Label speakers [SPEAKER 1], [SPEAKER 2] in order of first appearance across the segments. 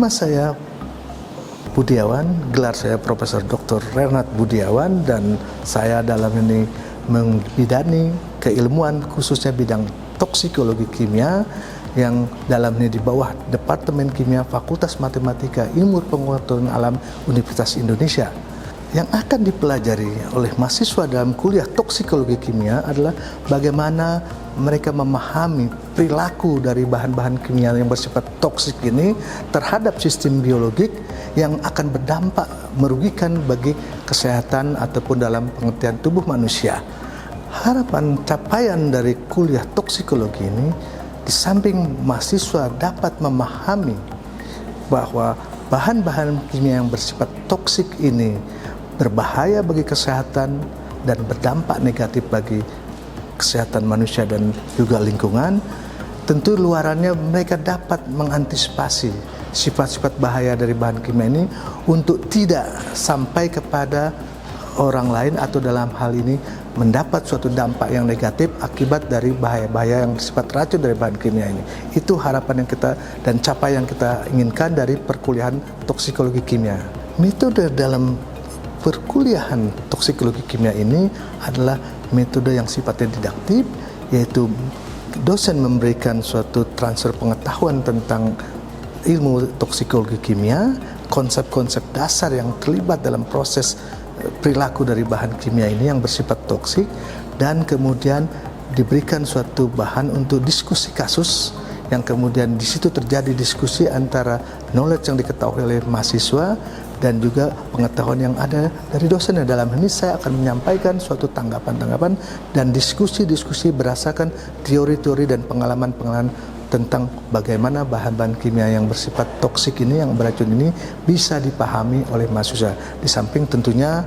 [SPEAKER 1] Nama saya Budiawan, gelar saya Profesor Dr. Renat Budiawan, dan saya dalam ini membidani keilmuan khususnya bidang toksikologi kimia yang dalam ini di bawah Departemen Kimia Fakultas Matematika Ilmu Pengetahuan Alam Universitas Indonesia. Yang akan dipelajari oleh mahasiswa dalam kuliah toksikologi kimia adalah bagaimana mereka memahami perilaku dari bahan-bahan kimia yang bersifat toksik ini terhadap sistem biologik yang akan berdampak merugikan bagi kesehatan ataupun dalam pengertian tubuh manusia. Harapan capaian dari kuliah toksikologi ini, di samping mahasiswa dapat memahami bahwa bahan-bahan kimia yang bersifat toksik ini berbahaya bagi kesehatan dan berdampak negatif bagi kesehatan manusia dan juga lingkungan, tentu luarannya mereka dapat mengantisipasi sifat-sifat bahaya dari bahan kimia ini untuk tidak sampai kepada orang lain atau dalam hal ini mendapat suatu dampak yang negatif akibat dari bahaya-bahaya yang bersifat racun dari bahan kimia ini. Itu harapan yang kita dan capaian yang kita inginkan dari perkuliahan toksikologi kimia. Metode dalam perkuliahan toksikologi kimia ini adalah metode yang sifatnya didaktif, yaitu dosen memberikan suatu transfer pengetahuan tentang ilmu toksikologi kimia, konsep-konsep dasar yang terlibat dalam proses perilaku dari bahan kimia ini yang bersifat toksik, dan kemudian diberikan suatu bahan untuk diskusi kasus yang kemudian di situ terjadi diskusi antara knowledge yang diketahui oleh mahasiswa dan juga pengetahuan yang ada dari dosen. Dalam ini saya akan menyampaikan suatu tanggapan-tanggapan dan diskusi-diskusi berdasarkan teori-teori dan pengalaman-pengalaman tentang bagaimana bahan-bahan kimia yang bersifat toksik ini, yang beracun ini bisa dipahami oleh mahasiswa. Di samping tentunya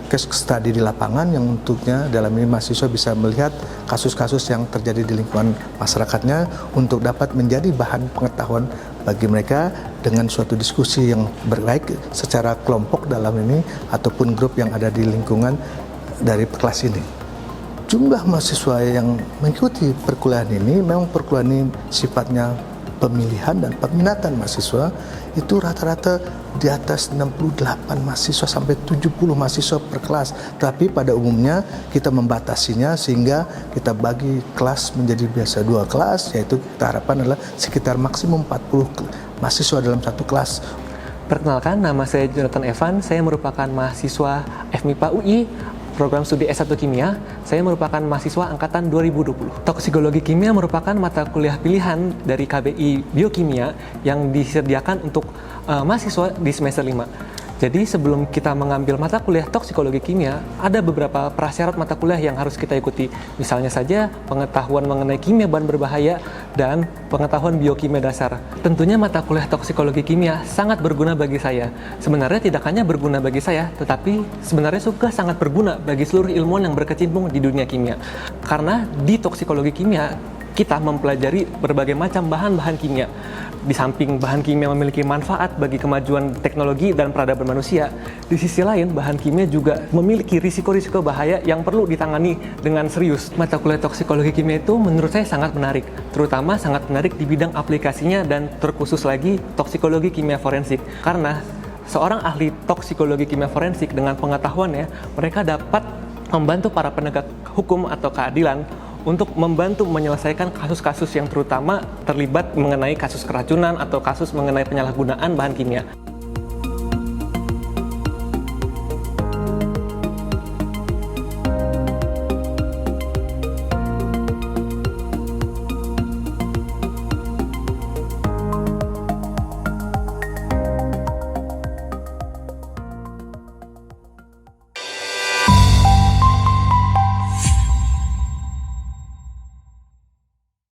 [SPEAKER 1] case study di lapangan yang untuknya dalam ini mahasiswa bisa melihat kasus-kasus yang terjadi di lingkungan masyarakatnya untuk dapat menjadi bahan pengetahuan bagi mereka dengan suatu diskusi yang baik secara kelompok dalam ini ataupun grup yang ada di lingkungan dari kelas ini. Jumlah mahasiswa yang mengikuti perkuliahan ini, memang perkuliahan ini sifatnya pemilihan dan peminatan mahasiswa, itu rata-rata di atas 68 mahasiswa sampai 70 mahasiswa per kelas. Tapi pada umumnya kita membatasinya sehingga kita bagi kelas menjadi biasa 2 kelas, yaitu kita harapkan adalah sekitar maksimum 40 mahasiswa dalam satu kelas.
[SPEAKER 2] Perkenalkan, nama saya Jonathan Evan, saya merupakan mahasiswa FMIPA UI, program studi S1 Kimia. Saya merupakan mahasiswa angkatan 2020. Toksikologi kimia merupakan mata kuliah pilihan dari KBI Biokimia yang disediakan untuk mahasiswa di semester 5. Jadi sebelum kita mengambil mata kuliah toksikologi kimia, ada beberapa prasyarat mata kuliah yang harus kita ikuti. Misalnya saja pengetahuan mengenai kimia bahan berbahaya dan pengetahuan biokimia dasar. Tentunya mata kuliah toksikologi kimia sangat berguna bagi saya. Sebenarnya tidak hanya berguna bagi saya, tetapi sebenarnya juga sangat berguna bagi seluruh ilmuwan yang berkecimpung di dunia kimia. Karena di toksikologi kimia, kita mempelajari berbagai macam bahan-bahan kimia. Di samping bahan kimia memiliki manfaat bagi kemajuan teknologi dan peradaban manusia, di sisi lain bahan kimia juga memiliki risiko-risiko bahaya yang perlu ditangani dengan serius. Mata kuliah toksikologi kimia itu menurut saya sangat menarik, terutama sangat menarik di bidang aplikasinya dan terkhusus lagi toksikologi kimia forensik. Karena seorang ahli toksikologi kimia forensik dengan pengetahuannya, mereka dapat membantu para penegak hukum atau keadilan untuk membantu menyelesaikan kasus-kasus yang terutama terlibat mengenai kasus keracunan atau kasus mengenai penyalahgunaan bahan kimia.